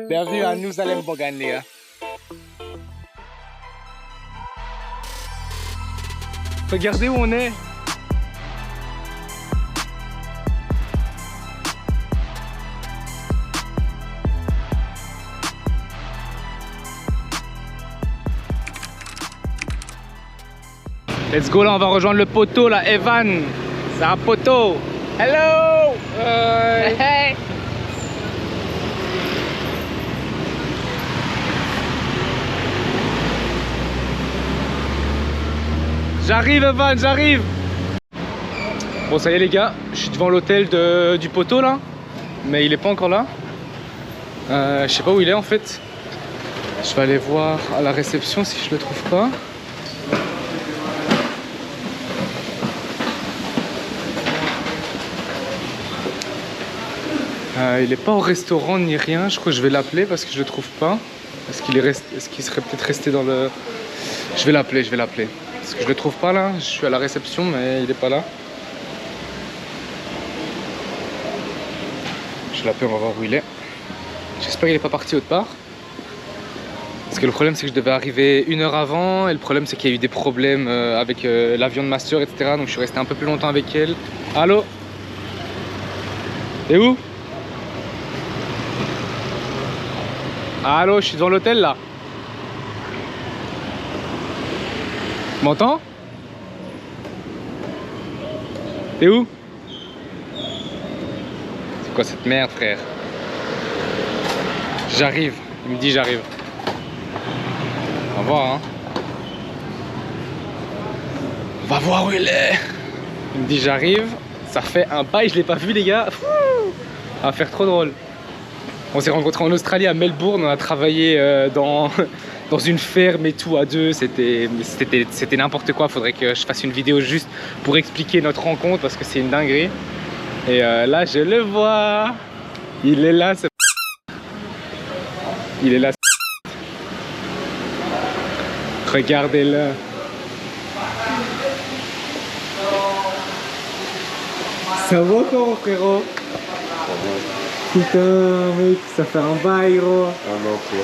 Bienvenue à Nous Allem Bogania. Regardez où on est. Let's go, là on va rejoindre le poteau là, Evan. C'est un poteau. Hello. Hey. J'arrive Evan, j'arrive. Bon ça y est les gars, je suis devant l'hôtel du poteau là. Mais il est pas encore là. Je sais pas où il est en fait. Je vais aller voir à la réception si je le trouve pas. Il est pas au restaurant ni rien, je crois que je vais l'appeler parce que je le trouve pas. Est-ce qu'il serait peut-être resté dans le... Je vais l'appeler. Parce que je le trouve pas là, je suis à la réception mais il est pas là. Je vais l'appeler, on va voir où il est. J'espère qu'il est pas parti autre part. Parce que le problème c'est que je devais arriver 1 heure avant et le problème c'est qu'il y a eu des problèmes avec l'avion de ma soeur, etc. Donc je suis resté un peu plus longtemps avec elle. Allô? T'es où? Allô, je suis devant l'hôtel là. Tu m'entends? T'es où? C'est quoi cette merde, frère? J'arrive. Il me dit j'arrive. On va voir, hein. On va voir où il est. Il me dit j'arrive. Ça fait un bail, je l'ai pas vu les gars. Ça va faire trop drôle. On s'est rencontrés en Australie à Melbourne, on a travaillé dans une ferme et tout à deux, c'était n'importe quoi. Faudrait que je fasse une vidéo juste pour expliquer notre rencontre parce que c'est une dinguerie. Et là je le vois, il est là, il est là. Regardez-le. Ça va comment frérot? Putain mec, ça fait un bail gros. Un an quoi.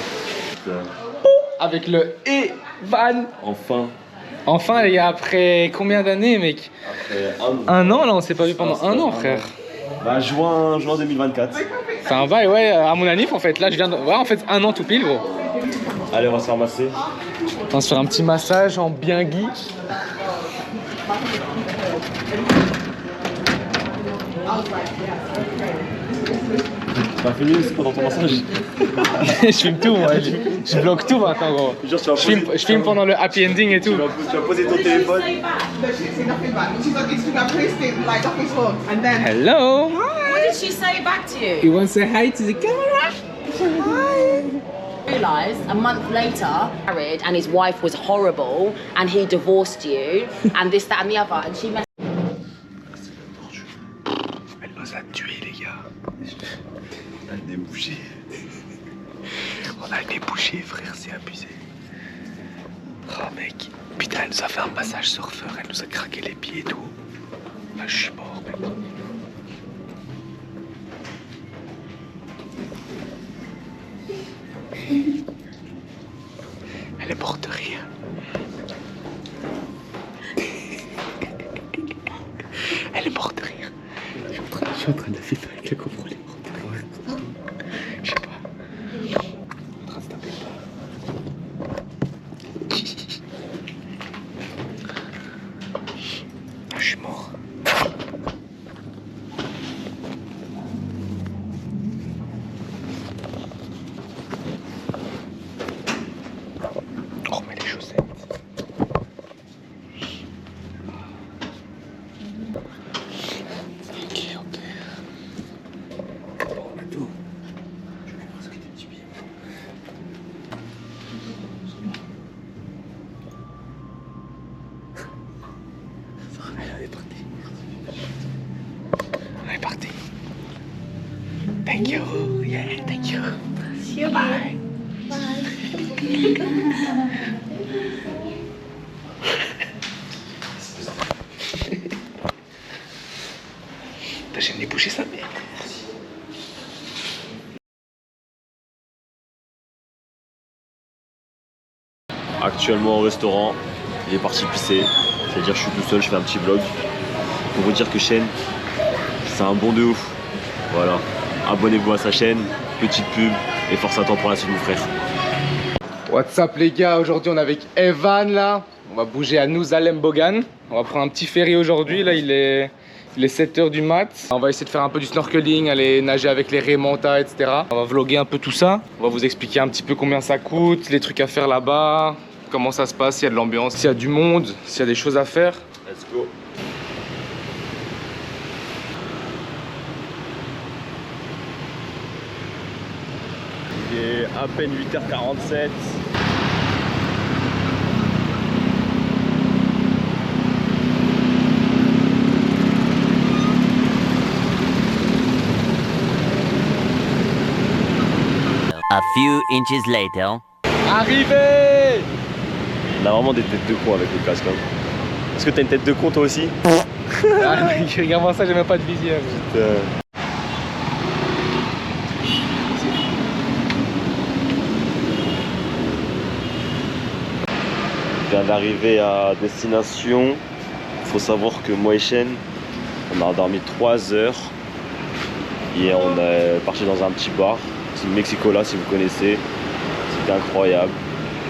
Putain. Avec le Evan. Enfin. Enfin les gars, après combien d'années mec? Après un an là, on s'est pas vu pendant un an frère. Bah juin 2024. C'est un bail ouais, à mon anniv en fait. Là je viens de... Ouais en fait 1 an tout pile gros. Allez on va se faire masser. On va se faire un petit massage en bien gui. T'as fini pendant ton massage? Je filme tout moi, je bloque tout maintenant gros. Genre, Je filme pendant le happy ending et tout. Tu vas poser ton téléphone. Hello. What did she say back to you? You want to say hi to the camera? Realised a month later, married, and his wife was horrible, and he divorced you, and this, that, and the other, and she messed. Elle nous a tués les gars. On a débouché. On a débouché frère, c'est abusé. Oh mec, putain elle nous a fait un massage surfeur, elle nous a craqué les pieds et tout. Là je suis mort mec. Elle est morte de rire. Elle est morte de rire. Je suis en train de la filmer avec le GoPro, elle est morte de rire. Je sais pas. En train de se taper pas. Je suis mort. On remet les chaussettes. Ok. Bon, on a tout. Je vais voir ce que tes petits pieds. Elle est partie. On est parti. Thank you. Yeah, thank you. Bye. T'as jamais bouché sa mère. actuellement au restaurant. Il est parti pisser. C'est-à-dire je suis tout seul, je fais un petit vlog. Pour vous dire que Shane, c'est un bon de ouf. Voilà. Abonnez-vous à sa chaîne, petite pub et force à toi pour la suite mon frère. What's up les gars, aujourd'hui on est avec Evan là. On va bouger à Nuzalem Bogan. On va prendre un petit ferry aujourd'hui, là il est 7 h du mat. On va essayer de faire un peu du snorkeling, aller nager avec les Raymonta, etc. On va vlogger un peu tout ça. On va vous expliquer un petit peu combien ça coûte, les trucs à faire là-bas, comment ça se passe, s'il y a de l'ambiance, s'il y a du monde, s'il y a des choses à faire. Let's go. Il est à peine 8h47. A few inches later. Arrivé! On a vraiment des têtes de con avec le casque. Hein. Est-ce que t'as une tête de con toi aussi? Ah, regarde-moi ça, j'ai même pas de visière. Je viens d'arriver à destination. Il faut savoir que moi et Shane, on a dormi 3 heures. Et on est parti dans un petit bar, c'est Mexicola si vous connaissez. C'était incroyable.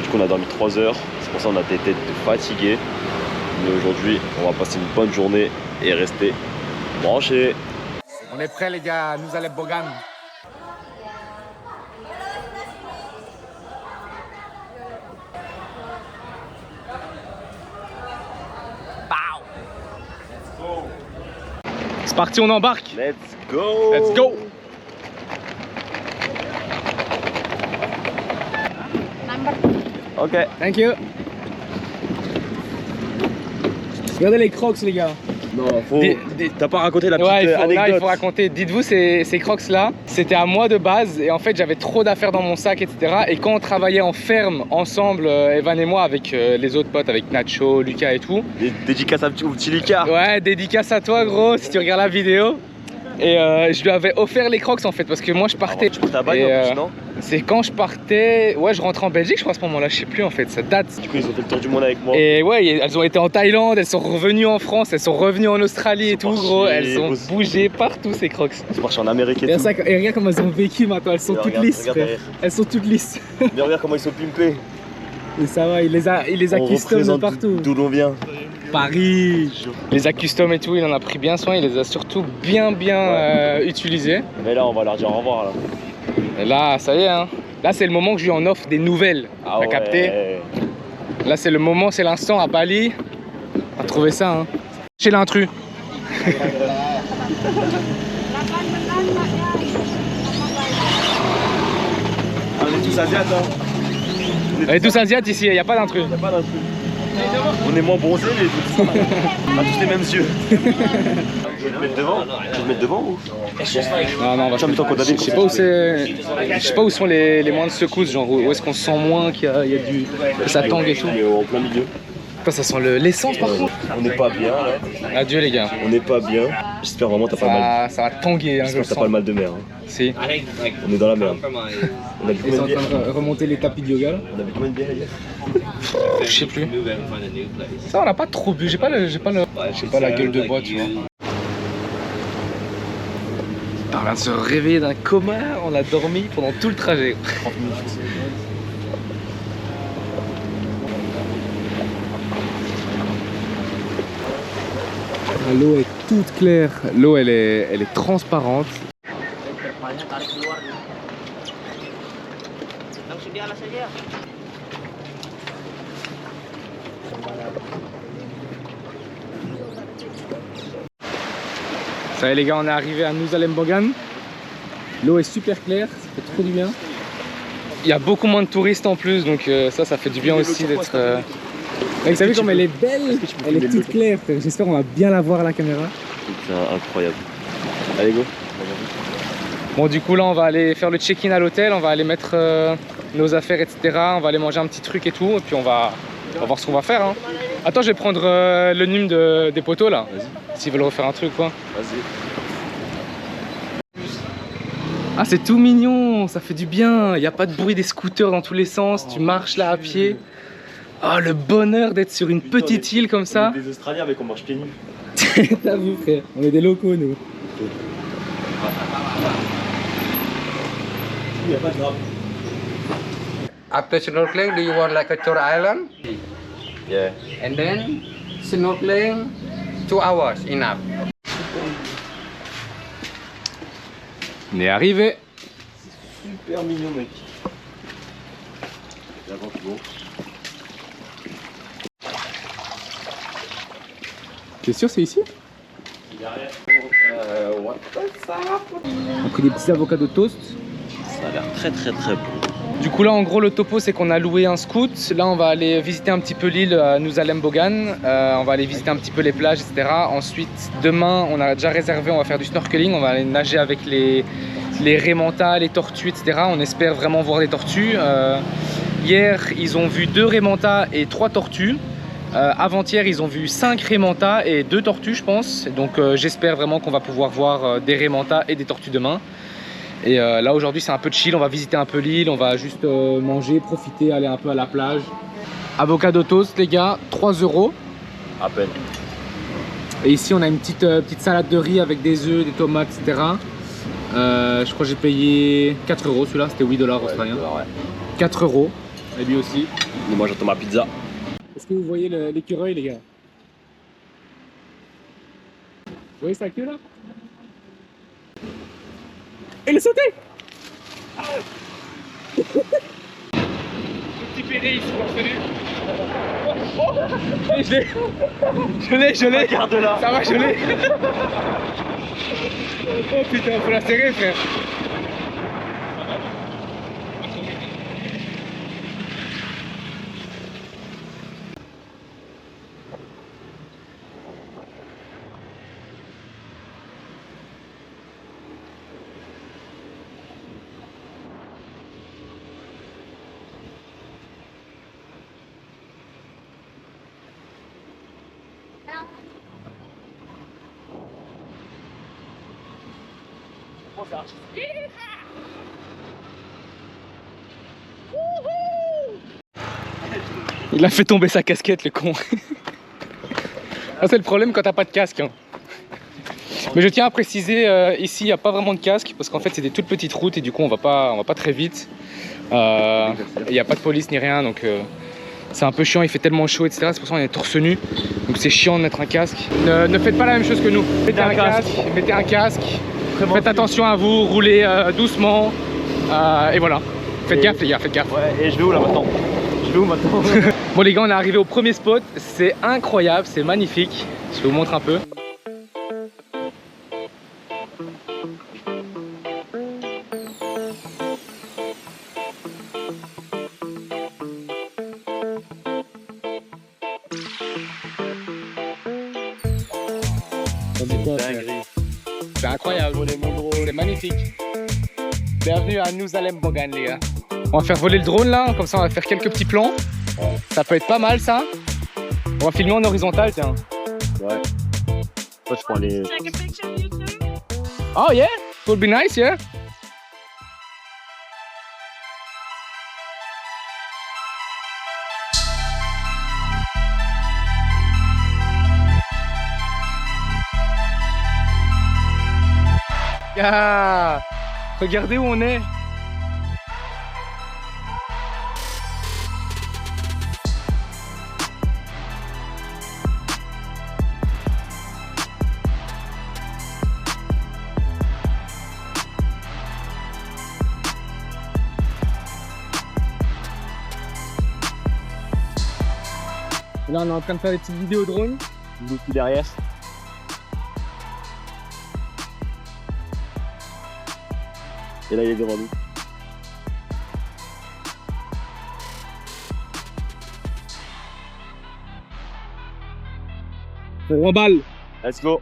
Du coup on a dormi 3 heures. C'est pour ça qu'on a des têtes de fatigués. Mais aujourd'hui on va passer une bonne journée et rester branchés. On est prêts les gars, nous allons Bogan. C'est parti, on embarque. Let's go! Let's go! Ok. Thank you. Regardez les crocs les gars. Non, faut... T'as pas raconté la petite Ouais, anecdote? là, il faut raconter. Dites-vous, ces crocs là, c'était à moi de base. Et en fait, j'avais trop d'affaires dans mon sac, etc. Et quand on travaillait en ferme ensemble, Evan et moi, avec les autres potes, avec Nacho, Lucas et tout. Dédicace au petit Lucas. Ouais, dédicace à toi, gros, si tu regardes la vidéo. Et je lui avais offert les crocs en fait, parce que moi je partais. Tu partais à Bali en plus, non? C'est quand je partais. Ouais, je rentrais en Belgique, je crois, à ce moment-là. Je sais plus en fait, ça date. Du coup, ils ont fait le tour du monde avec moi. Et ouais, elles ont été en Thaïlande, elles sont revenues en France, elles sont revenues en Australie et tout, gros. Elles ont bougé partout ces crocs. C'est marché en Amérique et tout. Et regarde comment elles ont vécu maintenant, elles sont toutes lisses. Elles sont toutes lisses. Mais regarde comment ils sont pimpés. Et ça va, il les a custom de partout. D'où l'on vient. Paris. Il les a custom et tout, il en a pris bien soin, il les a surtout bien utilisés. Mais là, on va leur dire au revoir là. Et là, ça y est, hein. Là, c'est le moment que je lui en offre des nouvelles. Ah T'as capté? Là, c'est le moment, c'est l'instant à Bali. On va trouver ça, hein. Chez l'intrus. On est tous asiates, hein. On est tous asiates ici, il n'y a pas d'intrus. Y a pas d'intrus. On est moins bronzés, mais on a tous les mêmes yeux. Je vais te mettre devant. Je vais te mettre devant ou? Non, on va je sais pas où c'est. Je sais pas où sont les moins de secousses, genre où est-ce qu'on sent moins qu'il y a du. Que ça tangue et tout. On est en plein milieu. Putain, ça sent l'essence par contre. On n'est pas bien là. Adieu les gars. On n'est pas bien. J'espère vraiment que t'as pas mal. Ça va tanguer, hein, je J'espère le que t'as sens. pas le mal de mer. Hein. Si. On est dans la merde. On a bu Ils sont combien en de bières? train de remonter les tapis de yoga là. On a bu combien de bières hier? Je sais plus. Ça, on n'a pas trop bu. J'ai pas la gueule de bois, tu vois. On vient de se réveiller d'un coma. On a dormi pendant tout le trajet. 30 minutes. L'eau est toute claire. L'eau, elle est transparente. Ça y est les gars, on est arrivé à Nuzalem Bogan. L'eau est super claire, ça fait trop du bien. Il y a beaucoup moins de touristes en plus, donc ça fait du bien aussi d'être... Vous savez comme elle est belle, elle est toute claire. J'espère qu'on va bien la voir à la caméra. C'est incroyable. Allez go. Bon du coup là on va aller faire le check-in à l'hôtel, on va aller mettre nos affaires etc. On va aller manger un petit truc et tout et puis on va voir ce qu'on va faire hein. Attends je vais prendre le nume des poteaux là. S'ils veulent refaire un truc quoi. Vas-y. Ah c'est tout mignon, ça fait du bien, il n'y a pas de bruit des scooters dans tous les sens, tu marches là à pied. Oh, le bonheur d'être sur une petite île comme ça. On est des Australiens mais qu'on marche pieds nus. T'as vu frère, on est des locaux nous. Il n'y a pas de drap. After snorkeling, do you want like a tour island? Yeah. And then snorkeling, 2 hours enough. On est arrivé. Super mignon mec. L'avant qui monte. T'es sûr c'est ici? Derrière. What the fuck? On a pris des petits avocats de toast. Ça a l'air très bon. Du coup là en gros le topo c'est qu'on a loué un scoot. Là on va aller visiter un petit peu l'île Nuzalem Bogan. On va aller visiter un petit peu les plages etc. Ensuite demain on a déjà réservé, on va faire du snorkeling. On va aller nager avec les raies manta, les tortues etc. On espère vraiment voir des tortues. Hier ils ont vu 2 raies manta et 3 tortues. Avant-hier ils ont vu 5 raies manta et 2 tortues je pense. Donc j'espère vraiment qu'on va pouvoir voir des raies manta et des tortues demain. Et là aujourd'hui c'est un peu chill, on va visiter un peu l'île, on va juste manger, profiter, aller un peu à la plage. Avocado toast les gars, 3 €. À peine. Et ici on a une petite salade de riz avec des œufs, des tomates etc. Je crois que j'ai payé 4 € celui-là, c'était 8 $ australiens. Ouais. 4 €. Et lui aussi. Et moi j'attends ma pizza. Est-ce que vous voyez l'écureuil les gars? Vous voyez sa queue là? Il est sauté! Le petit pédé ici, je l'ai! Regarde là. Ça va, je l'ai! Oh putain, faut la serrer frère! Il a fait tomber sa casquette le con. Ça c'est le problème quand t'as pas de casque hein. Mais je tiens à préciser ici il n'y a pas vraiment de casque parce qu'en fait c'est des toutes petites routes et du coup on va pas très vite. Il n'y a pas de police ni rien donc c'est un peu chiant, il fait tellement chaud etc. C'est pour ça qu'on est torse nu. Donc c'est chiant de mettre un casque. Ne faites pas la même chose que nous. Mettez un casque. Faites attention à vous, roulez doucement. Et voilà. Faites gaffe les gars, faites gaffe. Ouais, et je vais où là maintenant? Bon les gars, on est arrivé au premier spot. C'est incroyable, c'est magnifique. Je vais vous montrer un peu. C'est incroyable, c'est magnifique. Bienvenue à Nuzalem Bogan les gars. On va faire voler le drone là, comme ça on va faire quelques petits plans. Ça peut être pas mal ça. On va filmer en horizontal tiens. Ouais. Toi je prends les... Oh yeah, it would be nice yeah. Ah, regardez où on est. Là on est en train de faire des petites vidéos drone. L'outil derrière. Et là il est devant nous. On remballe. Let's go.